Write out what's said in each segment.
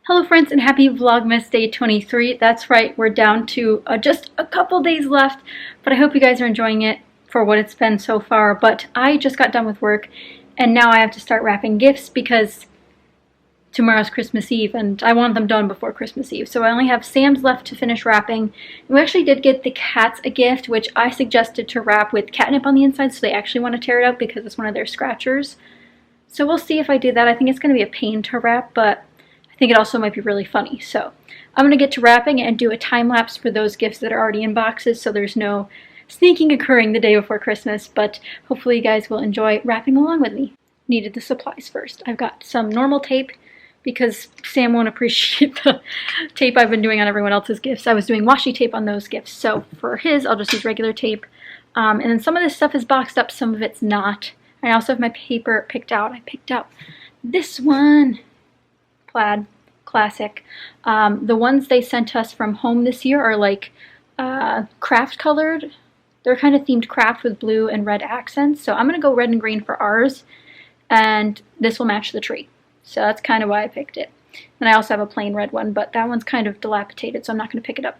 Hello friends and happy Vlogmas day 23. That's right, we're down to just a couple days left, but I hope you guys are enjoying it for what it's been so far. But I just got done with work and now I have to start wrapping gifts because tomorrow's Christmas Eve and I want them done before Christmas Eve. So I only have Sam's left to finish wrapping. And we actually did get the cats a gift, which I suggested to wrap with catnip on the inside so they actually want to tear it up because it's one of their scratchers. So we'll see if I do that. I think it's going to be a pain to wrap, but I think it also might be really funny. So I'm going to get to wrapping and do a time lapse for those gifts that are already in boxes so there's no sneaking occurring the day before Christmas, but hopefully you guys will enjoy wrapping along with me. Needed the supplies first. I've got some normal tape because Sam won't appreciate the tape I've been doing on everyone else's gifts. I was doing washi tape on those gifts, so for his I'll just use regular tape. And then some of this stuff is boxed up, some of it's not. I also have my paper picked out. I picked out this one. Plaid classic. The ones they sent us from home this year are like craft colored. They're kind of themed craft with blue and red accents. So I'm going to go red and green for ours, and this will match the tree. So that's kind of why I picked it. And I also have a plain red one, but that one's kind of dilapidated, so I'm not going to pick it up.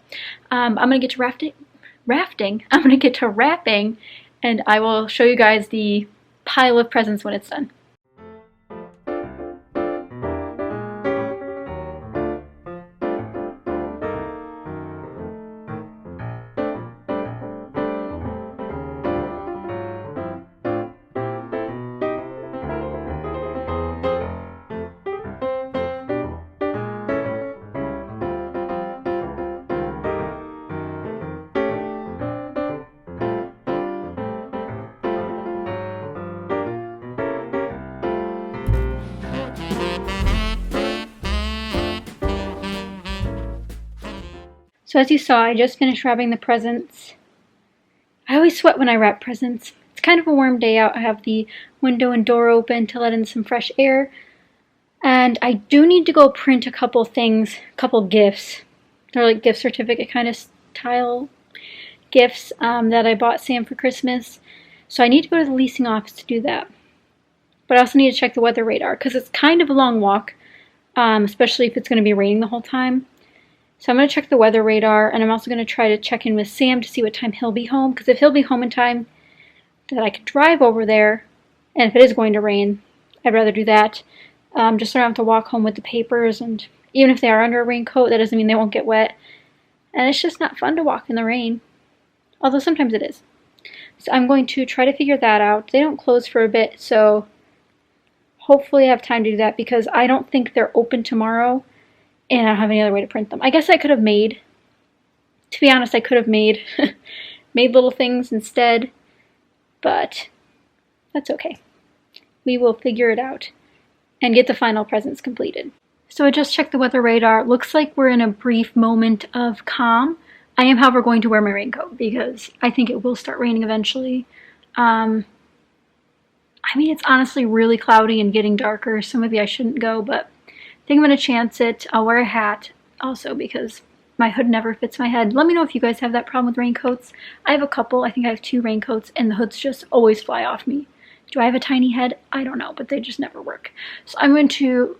I'm going to get to rafting. I'm going to get to wrapping, and I will show you guys the pile of presents when it's done. So as you saw, I just finished wrapping the presents. I always sweat when I wrap presents. It's kind of a warm day out. I have the window and door open to let in some fresh air. And I do need to go print a couple things, a couple gifts. They're like gift certificate kind of style gifts that I bought Sam for Christmas. So I need to go to the leasing office to do that. But I also need to check the weather radar because it's kind of a long walk, especially if it's going to be raining the whole time. So I'm going to check the weather radar, and I'm also going to try to check in with Sam to see what time he'll be home, because if he'll be home in time, then I could drive over there, and if it is going to rain, I'd rather do that. Just so I don't have to walk home with the papers, and even if they are under a raincoat, that doesn't mean they won't get wet. And it's just not fun to walk in the rain, although sometimes it is. So I'm going to try to figure that out. They don't close for a bit, so hopefully I have time to do that, because I don't think they're open tomorrow. And I don't have any other way to print them. I guess I could have made, to be honest, I could have made little things instead, but that's okay. We will figure it out and get the final presents completed. So I just checked the weather radar. Looks like we're in a brief moment of calm. I am, however, going to wear my raincoat because I think it will start raining eventually. I mean, it's honestly really cloudy and getting darker, so maybe I shouldn't go, but I think I'm going to chance it. I'll wear a hat also because my hood never fits my head. Let me know if you guys have that problem with raincoats. I have a couple. I think I have 2 raincoats and the hoods just always fly off me. Do I have a tiny head? I don't know, but they just never work. So I'm going to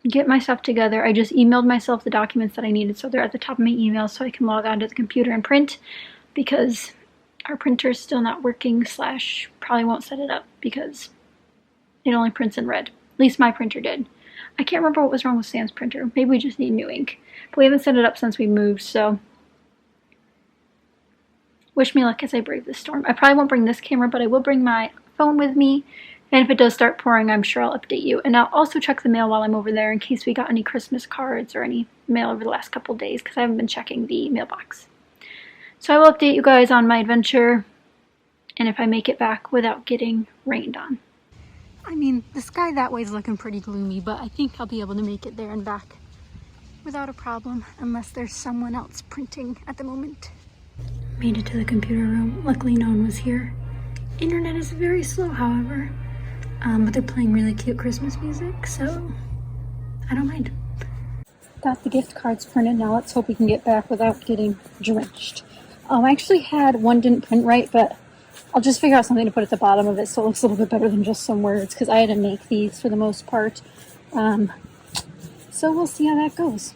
get my stuff together. I just emailed myself the documents that I needed, so they're at the top of my email so I can log onto the computer and print, because our printer is still not working / probably won't set it up because it only prints in red. At least my printer did. I can't remember what was wrong with Sam's printer. Maybe we just need new ink. But we haven't set it up since we moved, so wish me luck as I brave this storm. I probably won't bring this camera, but I will bring my phone with me. And if it does start pouring, I'm sure I'll update you. And I'll also check the mail while I'm over there in case we got any Christmas cards or any mail over the last couple of days, because I haven't been checking the mailbox. So I will update you guys on my adventure and if I make it back without getting rained on. I mean, the sky that way is looking pretty gloomy, but I think I'll be able to make it there and back without a problem, unless there's someone else printing at the moment. Made it to the computer room. Luckily no one was here. Internet is very slow, however, but they're playing really cute Christmas music, so I don't mind. Got the gift cards printed. Now let's hope we can get back without getting drenched. I actually had one didn't print right, but I'll just figure out something to put at the bottom of it so it looks a little bit better than just some words, because I had to make these for the most part. So we'll see how that goes.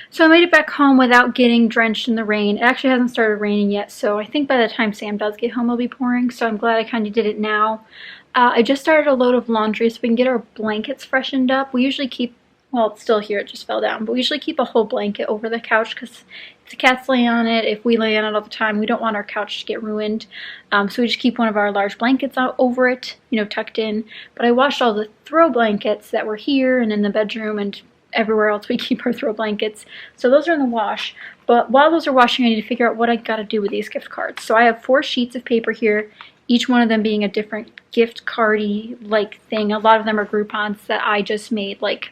So I made it back home without getting drenched in the rain. It actually hasn't started raining yet, so I think by the time Sam does get home it'll be pouring, so I'm glad I kind of did it now. I just started a load of laundry so we can get our blankets freshened up. We usually keep, well, it's still here, it just fell down, but we usually keep a whole blanket over the couch because if the cats lay on it, if we lay on it all the time, we don't want our couch to get ruined. So we just keep one of our large blankets out over it, you know, tucked in. But I washed all the throw blankets that were here and in the bedroom and everywhere else we keep our throw blankets. So those are in the wash. But while those are washing, I need to figure out what I gotta do with these gift cards. So I have 4 sheets of paper here, each one of them being a different gift cardy like thing. A lot of them are Groupons that I just made like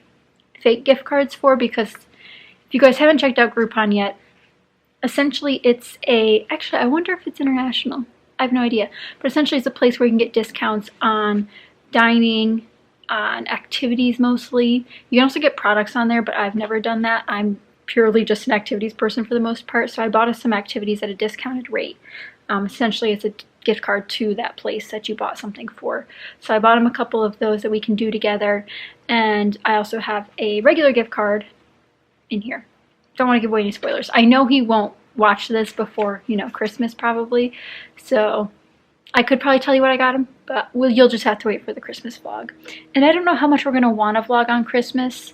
fake gift cards for, because if you guys haven't checked out Groupon yet, essentially it's actually I wonder if it's international. I have no idea. But essentially it's a place where you can get discounts on dining, on activities mostly. You can also get products on there, but I've never done that. I'm purely just an activities person for the most part, so I bought us some activities at a discounted rate. Essentially it's a gift card to that place that you bought something for. So I bought him a couple of those that we can do together, and I also have a regular gift card in here. Don't want to give away any spoilers. I know he won't watch this before, you know, Christmas probably, so I could probably tell you what I got him, but you'll just have to wait for the Christmas vlog. And I don't know how much we're going to want to vlog on Christmas.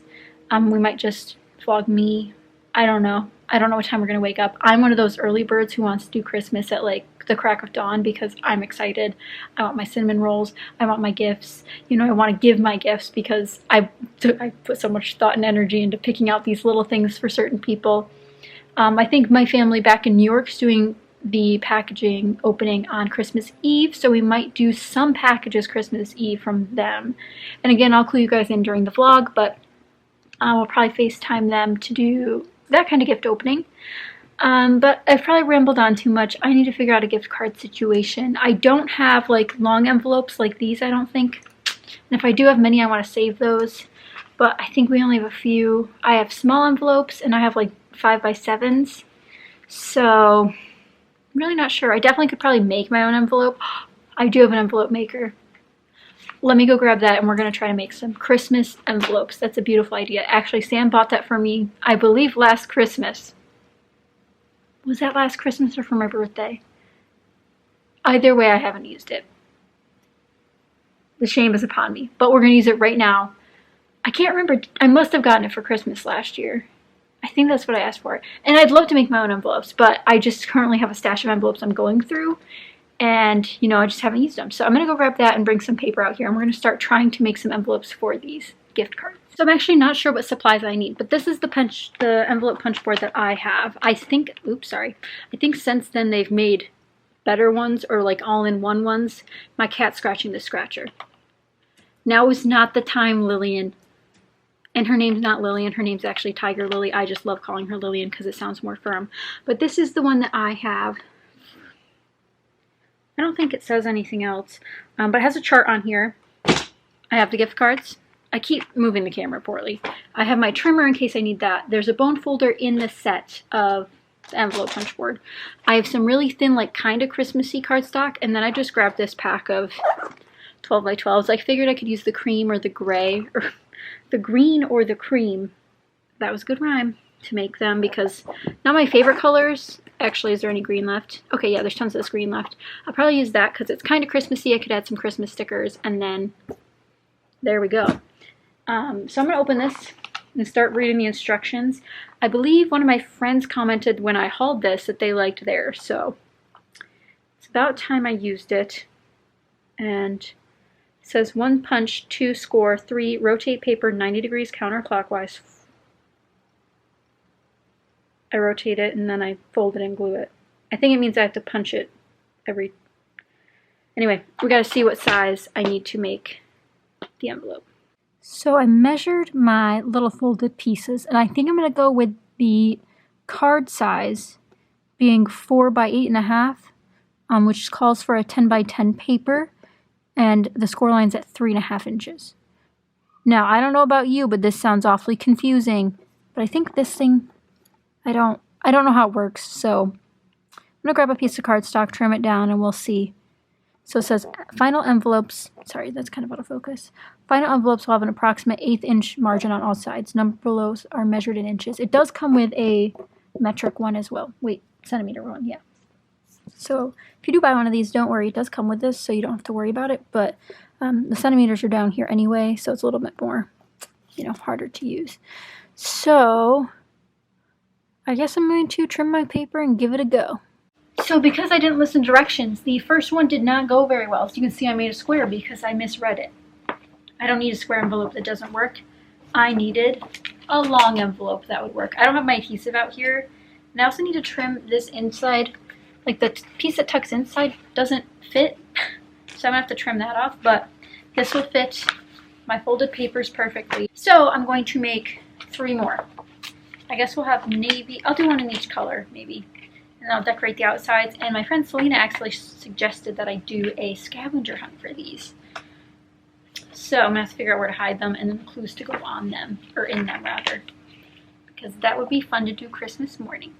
We might just vlog me. I don't know. I don't know what time we're going to wake up. I'm one of those early birds who wants to do Christmas at like the crack of dawn because I'm excited. I want my cinnamon rolls. I want my gifts. You know, I want to give my gifts because I put so much thought and energy into picking out these little things for certain people. I think my family back in New York's doing the packaging opening on Christmas Eve, so we might do some packages Christmas Eve from them. And again, I'll clue you guys in during the vlog, but we'll probably FaceTime them to do that kind of gift opening. But I've probably rambled on too much. I need to figure out a gift card situation. I don't have like long envelopes like these, I don't think. And if I do have many, I want to save those. But I think we only have a few. I have small envelopes and I have like 5x7s. So I'm really not sure. I definitely could probably make my own envelope. I do have an envelope maker. Let me go grab that and we're going to try to make some Christmas envelopes. That's a beautiful idea. Actually, Sam bought that for me, I believe, last Christmas. Was that last Christmas or for my birthday? Either way, I haven't used it. The shame is upon me. But we're going to use it right now. I can't remember. I must have gotten it for Christmas last year. I think that's what I asked for. And I'd love to make my own envelopes, but I just currently have a stash of envelopes I'm going through. And, you know, I just haven't used them. So I'm going to go grab that and bring some paper out here. And we're going to start trying to make some envelopes for these gift cards. So I'm actually not sure what supplies I need, but this is the envelope punch board that I have. I think, oops, sorry. I think since then they've made better ones or like all-in-one ones. My cat's scratching the scratcher. Now is not the time, Lillian. And her name's not Lillian, her name's actually Tiger Lily. I just love calling her Lillian because it sounds more firm. But this is the one that I have. I don't think it says anything else, but it has a chart on here. I have the gift cards. I keep moving the camera poorly. I have my trimmer in case I need that. There's a bone folder in the set of the envelope punch board. I have some really thin, like kind of Christmassy cardstock, and then I just grabbed this pack of 12x12s. I figured I could use the cream or the gray, or the green or the cream. That was a good rhyme to make them because not my favorite colors. Actually, is there any green left? Okay, yeah, there's tons of this green left. I'll probably use that because it's kind of Christmassy. I could add some Christmas stickers, and then there we go. So I'm going to open this and start reading the instructions. I believe one of my friends commented when I hauled this that they liked theirs, so it's about time I used it. And it says 1 punch, 2 score, 3 rotate paper 90 degrees counterclockwise. I rotate it and then I fold it and glue it. I think it means I have to punch it every... Anyway, we got to see what size I need to make the envelope. So I measured my little folded pieces, and I think I'm going to go with the card size being 4 by 8.5, which calls for a 10 by 10 paper, and the score line's at 3.5 inches. Now, I don't know about you, but this sounds awfully confusing, but I think this thing, I don't know how it works, so I'm going to grab a piece of cardstock, trim it down, and we'll see. So it says final envelopes, sorry, that's kind of out of focus. Final envelopes will have an approximate 1/8 inch margin on all sides. Number below are measured in inches. It does come with a metric one as well. Wait, centimeter one, yeah. So if you do buy one of these, don't worry, it does come with this, so you don't have to worry about it. But the centimeters are down here anyway, so it's a little bit more, harder to use. So I guess I'm going to trim my paper and give it a go. So because I didn't listen to directions, the first one did not go very well. As you can see, I made a square because I misread it. I don't need a square envelope that doesn't work. I needed a long envelope that would work. I don't have my adhesive out here. And I also need to trim this inside. Like the piece that tucks inside doesn't fit. So I'm going to have to trim that off. But this will fit my folded papers perfectly. So I'm going to make 3 more. I guess we'll have navy. I'll do one in each color, maybe. And I'll decorate the outsides. And my friend Selena actually suggested that I do a scavenger hunt for these. So I'm going to have to figure out where to hide them and then the clues to go on them, or in them rather. Because that would be fun to do Christmas morning.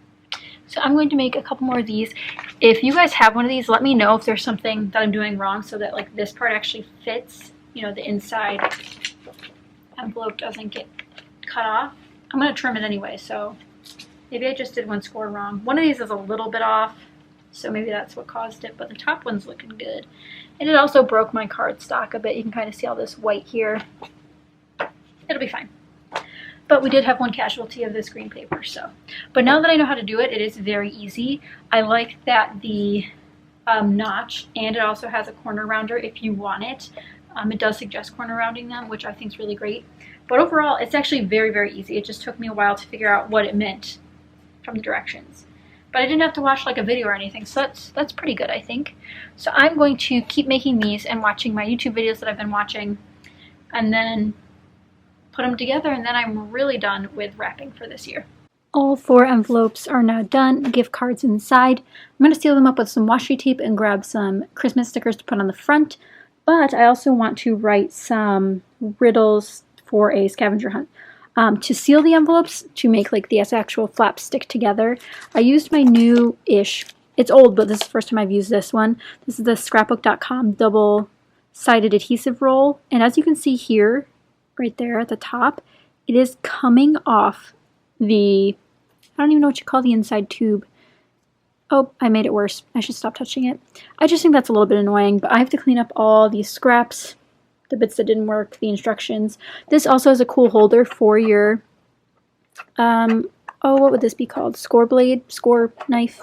So I'm going to make a couple more of these. If you guys have one of these, let me know if there's something that I'm doing wrong so that like this part actually fits. The inside envelope doesn't get cut off. I'm going to trim it anyway, so maybe I just did one score wrong. One of these is a little bit off, so maybe that's what caused it, but the top one's looking good. And it also broke my cardstock a bit. You can kind of see all this white here. It'll be fine. But we did have one casualty of this green paper, so. But now that I know how to do it, it is very easy. I like that the notch, and it also has a corner rounder if you want it. It does suggest corner rounding them, which I think is really great. But overall, it's actually very, very easy. It just took me a while to figure out what it meant from the directions. But I didn't have to watch like a video or anything, so that's pretty good, I think. So I'm going to keep making these and watching my YouTube videos that I've been watching, and then put them together, and then I'm really done with wrapping for this year. All 4 envelopes are now done, gift cards inside. I'm going to seal them up with some washi tape and grab some Christmas stickers to put on the front, but I also want to write some riddles for a scavenger hunt. To seal the envelopes, to make like the actual flaps stick together, I used my new-ish, it's old, but this is the first time I've used this one. This is the scrapbook.com double-sided adhesive roll, and as you can see here, right there at the top, it is coming off the, I don't even know what you call the inside tube. Oh, I made it worse. I should stop touching it. I just think that's a little bit annoying, but I have to clean up all these scraps, the bits that didn't work, the instructions. This also has a cool holder for your, oh, what would this be called? Score blade, score knife,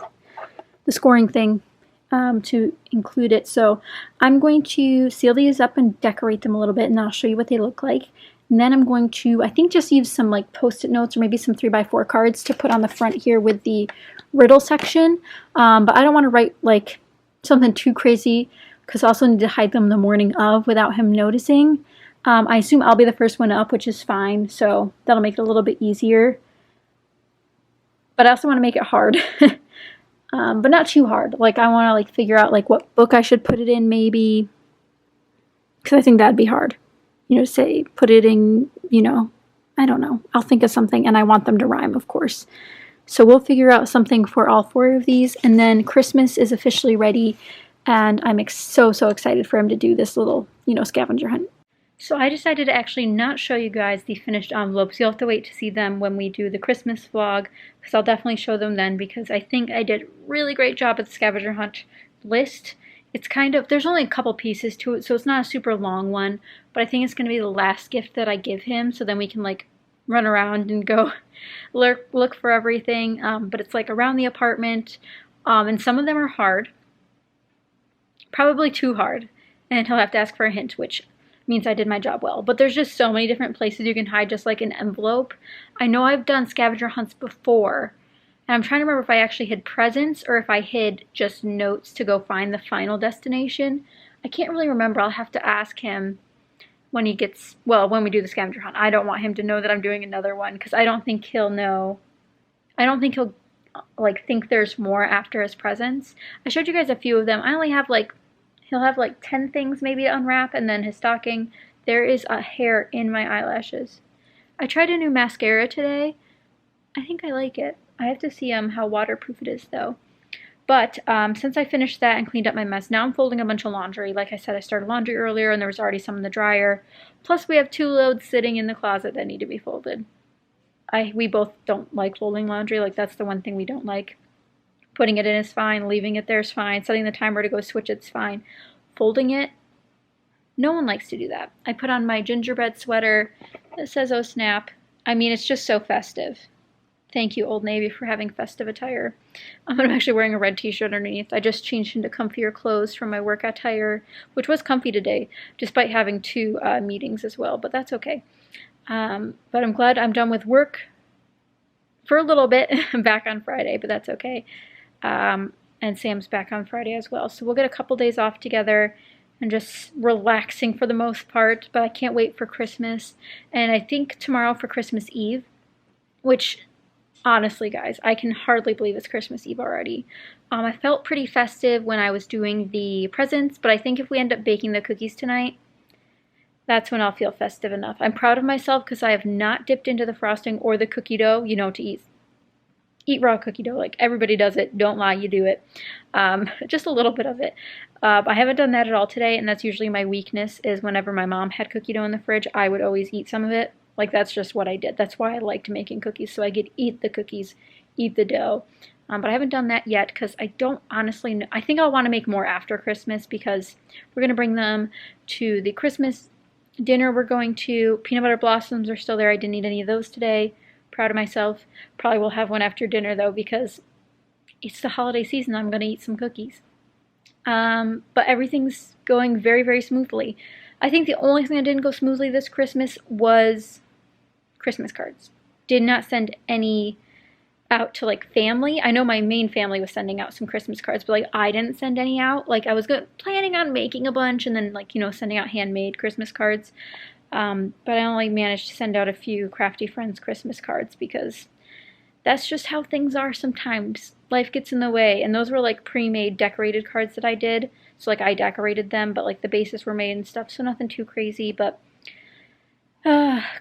the scoring thing, to include it. So I'm going to seal these up and decorate them a little bit, and I'll show you what they look like. And then I'm going to, I think, just use some like Post-it notes or maybe some 3x4 cards to put on the front here with the riddle section. But I don't want to write like something too crazy, because I also need to hide them the morning of without him noticing. I assume I'll be the first one up, which is fine, so that'll make it a little bit easier. But I also want to make it hard, but not too hard. Like I want to like figure out like what book I should put it in, maybe, because I think that'd be hard. Say put it in, I don't know. I'll think of something, and I want them to rhyme, of course. So we'll figure out something for all 4 of these, and then Christmas is officially ready. And I'm so excited for him to do this little, scavenger hunt. So I decided to actually not show you guys the finished envelopes. You'll have to wait to see them when we do the Christmas vlog, because I'll definitely show them then, because I think I did a really great job at the scavenger hunt list. It's kind of, there's only a couple pieces to it, so it's not a super long one, but I think it's going to be the last gift that I give him, so then we can like run around and go look for everything. But it's like around the apartment, and some of them are hard. Probably too hard, and he'll have to ask for a hint, which means I did my job well. But there's just so many different places you can hide just like an envelope. I know I've done scavenger hunts before, and I'm trying to remember if I actually hid presents or if I hid just notes to go find the final destination. I can't really remember. I'll have to ask him when he gets, well, when we do the scavenger hunt. I don't want him to know that I'm doing another one, because I don't think he'll know. I don't think he'll like think there's more after his presents. I showed you guys a few of them. I only have like, he'll have like 10 things maybe to unwrap, and then his stocking. There is a hair in my eyelashes. I tried a new mascara today. I think I like it. I have to see how waterproof it is though. But since I finished that and cleaned up my mess, now I'm folding a bunch of laundry. Like I said, I started laundry earlier and there was already some in the dryer. Plus we have 2 loads sitting in the closet that need to be folded. We both don't like folding laundry. Like, that's the one thing we don't like. Putting it in is fine. Leaving it there is fine. Setting the timer to go switch it's fine. Folding it, no one likes to do that. I put on my gingerbread sweater that says, "Oh snap." I mean, it's just so festive. Thank you, Old Navy, for having festive attire. I'm actually wearing a red t-shirt underneath. I just changed into comfier clothes from my work attire, which was comfy today, despite having 2 meetings as well, but that's okay. But I'm glad I'm done with work for a little bit. I'm back on Friday, but that's okay. And Sam's back on Friday as well. So we'll get a couple days off together and just relaxing for the most part. But I can't wait for Christmas. And I think tomorrow for Christmas Eve, which honestly, guys, I can hardly believe it's Christmas Eve already. I felt pretty festive when I was doing the presents, but I think if we end up baking the cookies tonight, that's when I'll feel festive enough. I'm proud of myself because I have not dipped into the frosting or the cookie dough, you know, to eat raw cookie dough. Like, everybody does it. Don't lie, you do it. Just a little bit of it. I haven't done that at all today, and that's usually my weakness, is whenever my mom had cookie dough in the fridge, I would always eat some of it. Like, that's just what I did. That's why I liked making cookies, so I could eat the cookies, eat the dough. But I haven't done that yet because I don't honestly know. I think I'll want to make more after Christmas because we're going to bring them to the Christmas dinner we're going to. Peanut butter blossoms are still there. I didn't eat any of those today. Proud of myself. Probably will have one after dinner though because it's the holiday season. I'm going to eat some cookies. But everything's going very, very smoothly. I think the only thing that didn't go smoothly this Christmas was Christmas cards. Did not send any out to like family. I know my main family was sending out some Christmas cards, but like I didn't send any out. Like, I was planning on making a bunch and then, like, you know, sending out handmade Christmas cards. But I only managed to send out a few Crafty Friends Christmas cards because that's just how things are sometimes. Life gets in the way, and those were like pre-made decorated cards that I did. So like I decorated them, but like the bases were made and stuff, so nothing too crazy. But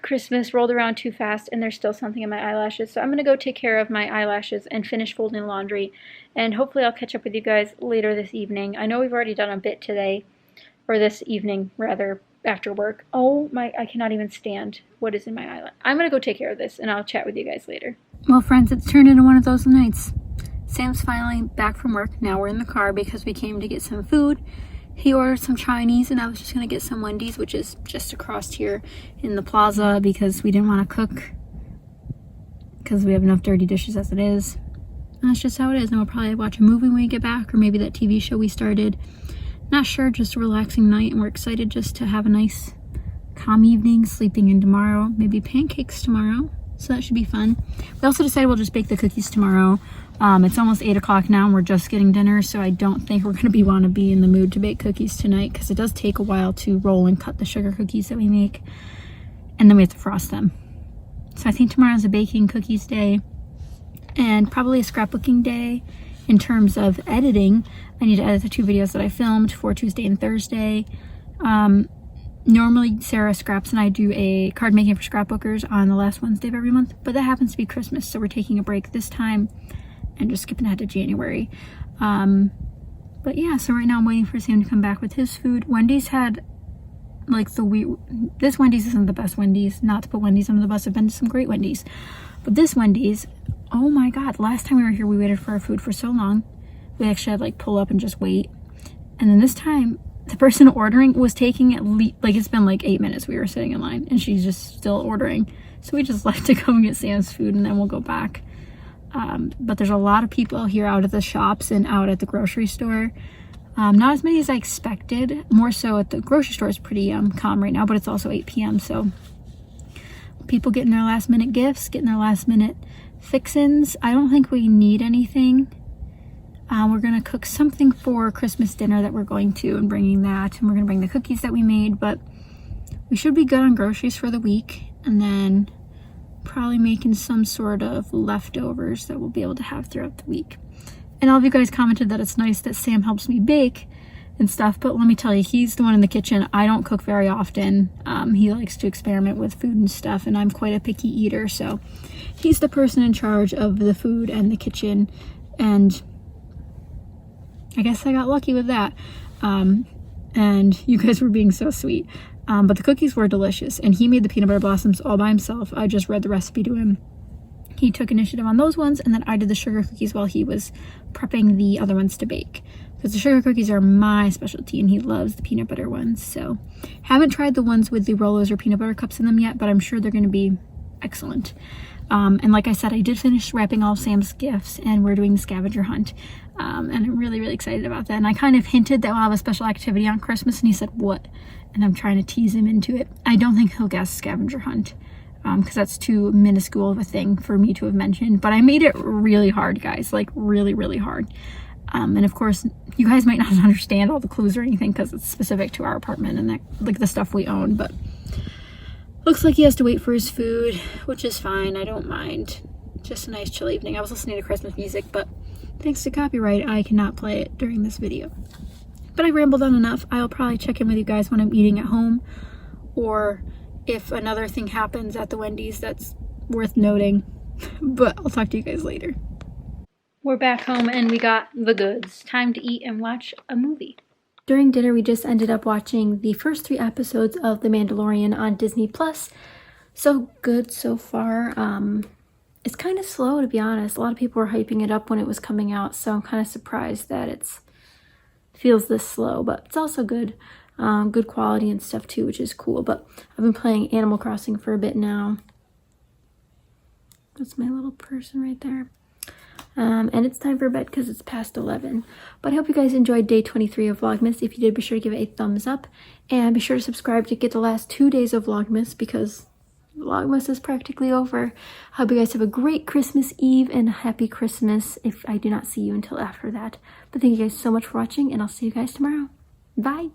Christmas rolled around too fast and there's still something in my eyelashes. So I'm going to go take care of my eyelashes and finish folding laundry. And hopefully I'll catch up with you guys later this evening. I know we've already done a bit today, or this evening rather, after work. Oh my, I cannot even stand what is in my eyelash. I'm going to go take care of this and I'll chat with you guys later. Well, friends, it's turned into one of those nights. Sam's finally back from work. Now we're in the car because we came to get some food. He ordered some Chinese and I was just going to get some Wendy's, which is just across here in the plaza, because we didn't want to cook because we have enough dirty dishes as it is. And that's just how it is. And we'll probably watch a movie when we get back, or maybe that TV show we started. Not sure, just a relaxing night, and we're excited just to have a nice calm evening, sleeping in tomorrow, maybe pancakes tomorrow. So that should be fun. We also decided we'll just bake the cookies tomorrow. It's almost 8 o'clock now and we're just getting dinner, so I don't think we're going to want to be in the mood to bake cookies tonight because it does take a while to roll and cut the sugar cookies that we make, and then we have to frost them. So I think tomorrow's a baking cookies day and probably a scrapbooking day. In terms of editing, I need to edit the 2 videos that I filmed for Tuesday and Thursday. Normally Sarah Scraps and I do a card making for scrapbookers on the last Wednesday of every month, but that happens to be Christmas, so we're taking a break this time and just skipping ahead to January. But yeah, so right now I'm waiting for Sam to come back with his food. Wendy's had like this Wendy's isn't the best Wendy's, not to put Wendy's under the bus. I've been to some great Wendy's, but this Wendy's, oh my god, last time we were here we waited for our food for so long. We actually had like pull up and just wait, and then this time the person ordering was taking at least, like, it's been like 8 minutes we were sitting in line and she's just still ordering, so we just left to go and get Sam's food and then we'll go back. But there's a lot of people here out at the shops and out at the grocery store. Not as many as I expected. More so at the grocery store is pretty calm right now, but it's also 8 p.m. so people getting their last minute gifts, getting their last minute fixins. I don't think we need anything. We're gonna cook something for Christmas dinner that we're going to, and bringing that, and we're gonna bring the cookies that we made, but we should be good on groceries for the week, and then probably making some sort of leftovers that we'll be able to have throughout the week. And all of you guys commented that it's nice that Sam helps me bake and stuff, but let me tell you, he's the one in the kitchen. I don't cook very often. He likes to experiment with food and stuff, and I'm quite a picky eater, so he's the person in charge of the food and the kitchen, and I guess I got lucky with that. And you guys were being so sweet. But the cookies were delicious, and he made the peanut butter blossoms all by himself. I just read the recipe to him. He took initiative on those ones, and then I did the sugar cookies while he was prepping the other ones to bake. Because the sugar cookies are my specialty, and he loves the peanut butter ones. So, haven't tried the ones with the rollers or peanut butter cups in them yet, but I'm sure they're going to be excellent. And like I said, I did finish wrapping all Sam's gifts, and we're doing the scavenger hunt. And I'm really, really excited about that. And I kind of hinted that we'll have a special activity on Christmas, and he said, what? And I'm trying to tease him into it. I don't think he'll guess scavenger hunt, because that's too minuscule of a thing for me to have mentioned. But I made it really hard, guys, like really, really hard. And of course, you guys might not understand all the clues or anything because it's specific to our apartment and that, like the stuff we own, but looks like he has to wait for his food, which is fine. I don't mind. Just a nice chill evening. I was listening to Christmas music, but thanks to copyright, I cannot play it during this video. But I rambled on enough. I'll probably check in with you guys when I'm eating at home, or if another thing happens at the Wendy's that's worth noting. But I'll talk to you guys later. We're back home and we got the goods. Time to eat and watch a movie. During dinner, we just ended up watching the first 3 episodes of The Mandalorian on Disney+. So good so far. It's kind of slow, to be honest. A lot of people were hyping it up when it was coming out, so I'm kind of surprised that it feels this slow, but it's also good. Good quality and stuff too, which is cool. But I've been playing Animal Crossing for a bit now. That's my little person right there. And it's time for bed because it's past 11. But I hope you guys enjoyed day 23 of Vlogmas. If you did, be sure to give it a thumbs up. And be sure to subscribe to get the last 2 days of Vlogmas because Vlogmas is practically over. I hope you guys have a great Christmas Eve and a happy Christmas if I do not see you until after that. But thank you guys so much for watching, and I'll see you guys tomorrow. Bye!